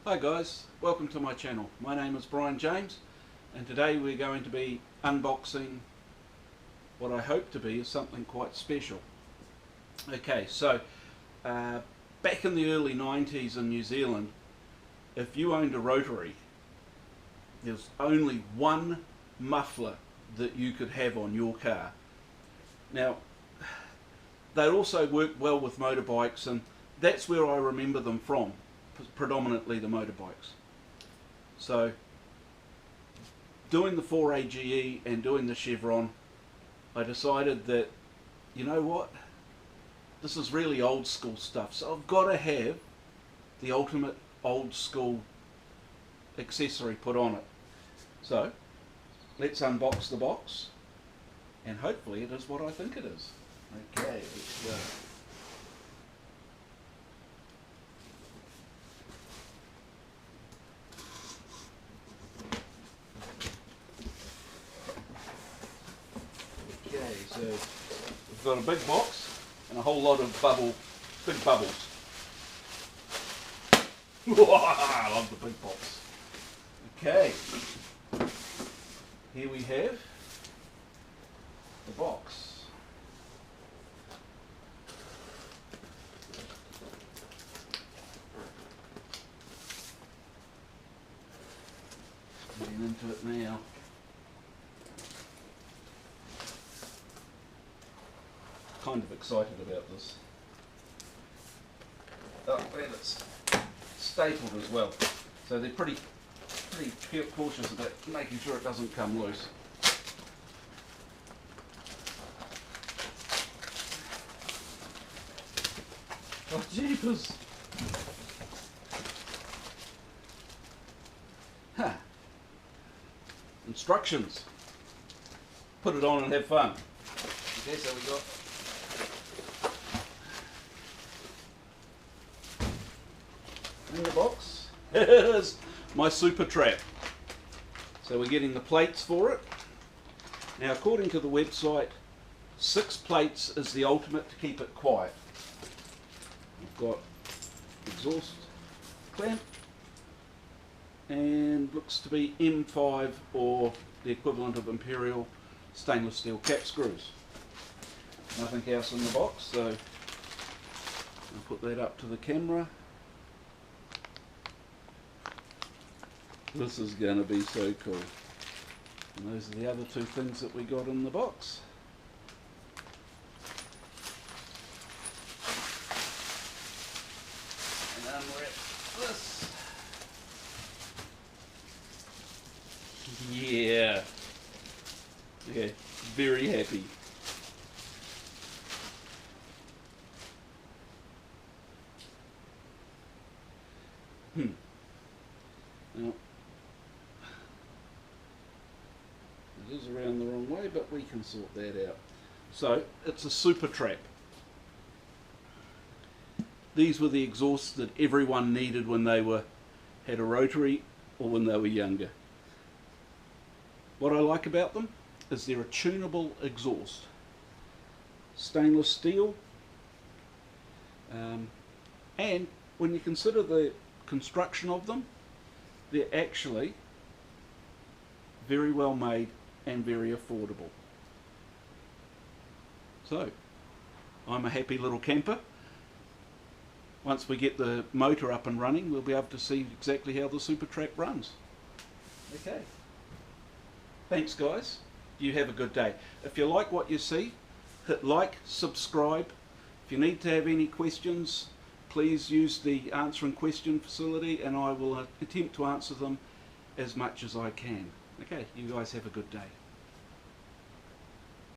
Hi guys, welcome to my channel. My name is Brian James and today we're going to be unboxing what I hope to be is something quite special. Okay, so back in the early 90s in New Zealand, if you owned a rotary, there's only one muffler that you could have on your car. Now, they also worked well with motorbikes, and that's where I remember them from, predominantly the motorbikes. So doing the 4AGE and doing the Chevron, I decided that, you know what, this is really old school stuff, so I've got to have the ultimate old school accessory put on it. So let's unbox the box and hopefully it is what I think it is. Okay, let's go. Okay, so we've got a big box and a whole lot of big bubbles. I love the big box. Okay, here we have the box. Getting into it now. Kind of excited about this. Oh, and it's stapled as well, so they're pretty cautious about making sure it doesn't come loose. Oh jeepers! Huh. Instructions. Put it on and have fun. Okay, so we got in the box is my Supertrap. So we're getting the plates for it. Now, according to the website, 6 plates is the ultimate to keep it quiet. We've got exhaust clamp and looks to be M5 or the equivalent of Imperial stainless steel cap screws. Nothing else in the box, so I'll put that up to the camera. This is going to be so cool. And those are the other 2 things that we got in the box. And unwrap this. Yeah. Okay, very happy. Now, it is around the wrong way, but we can sort that out. So, it's a Supertrap. These were the exhausts that everyone needed when they had a rotary or when they were younger. What I like about them is they're a tunable exhaust. Stainless steel, and when you consider the construction of them, they're actually very well made and very affordable. So, I'm a happy little camper. Once we get the motor up and running, we'll be able to see exactly how the Supertrap runs. Okay. Thanks guys. You have a good day. If you like what you see, hit like, subscribe. If you need to have any questions, please use the answering question facility and I will attempt to answer them as much as I can. Okay, you guys have a good day.